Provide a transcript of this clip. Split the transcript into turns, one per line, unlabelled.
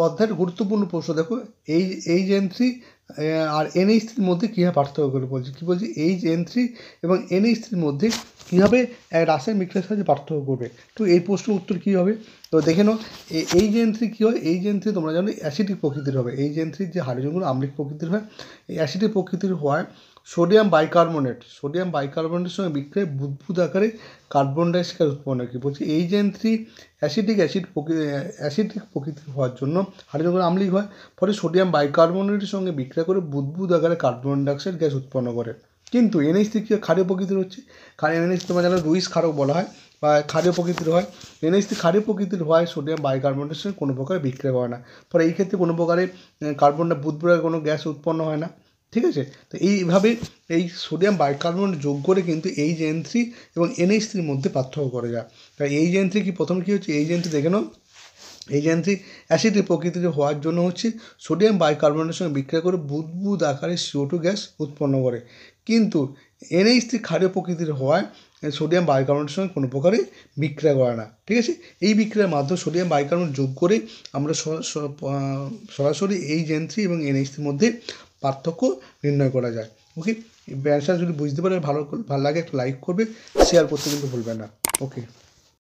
অধ্যায়ের গুরুত্বপূর্ণ প্রশ্ন দেখো, এইচ3 আর NH3 মধ্যে কীভাবে পার্থক্য করে বলছি, কী বলছি, এইচ3 এবং NH3 মধ্যে কীভাবে রাসায়নিক বিক্রিয়ার সাহায্যে পার্থক্য করবে। তো এই প্রশ্নের উত্তর কী হবে, তো দেখে নাও। এইচ3 কী হয়, এইচ3 তোমরা জানো অ্যাসিডিক প্রকৃতির হবে। এইচ3 যে হাইড্রোজেনগুলো আম্লিক প্রকৃতির হয়, এই অ্যাসিডিক প্রকৃতির হওয়ায় সোডিয়াম বাইকার্বনেটের সঙ্গে বিক্রিয়ায় বুদবুদ আকারে কার্বন ডাইঅক্সাইড উৎপন্ন হয়। কী বলছি, এইচ3 অ্যাসিডিক প্রকৃতির হওয়ার জন্য হাইড্রোজেনগুলো আম্লিক হয়, ফলে সোডিয়াম বাইকার্বনেটের সঙ্গে বিক্রিয়া করে বুদবুদ আকারে কার্বন ডাইঅক্সাইড গ্যাস উৎপন্ন করে। কিন্তু NH3 কী ক্ষারীয় প্রকৃতির হচ্ছে, NH3 তোমরা জানো লুইস ক্ষারক বলা হয় বা ক্ষারীয় প্রকৃতির হয়। NH3 ক্ষারীয় প্রকৃতির হওয়ায় সোডিয়াম বাইকার্বনেটের সঙ্গে কোনো প্রকার বিক্রিয়া করে না, ফলে এই ক্ষেত্রে কোনো প্রকারে বুদবুদ আকারে কোনো গ্যাস উৎপন্ন হয় না। ঠিক আছে, তো এইভাবে এই সোডিয়াম বাইকার্বনেট যোগ করে কিন্তু এইচ3 এবং NH3 মধ্যে পার্থক্য করা যায়। তাই এইচ3 কি প্রথমে কী হচ্ছে, এইচ3 দেখে নাও, এইচ3 অ্যাসিডিক প্রকৃতির হওয়ার জন্য হচ্ছে সোডিয়াম বাইকার্বনেটের সঙ্গে বিক্রিয়া করে বুদবুদ আকারে CO2 গ্যাস উৎপন্ন করে। কিন্তু NH3 ক্ষারীয় প্রকৃতির হওয়ায় সোডিয়াম বাইকার্বনেটের সঙ্গে কোনো প্রকারে বিক্রিয়া করে না। ঠিক আছে, এই বিক্রিয়ার মাধ্যমে সোডিয়াম বাইকার্বনেট যোগ করে আমরা সরাসরি এইচ3 এবং NH3 মধ্যে পার্থক্য নির্ণয় করা যায়। ওকে, অ্যান্সার যদি বুঝতে পারে ভালো লাগে একটা লাইক করবে, শেয়ার করতে কিন্তু ভুলবে না। ওকে।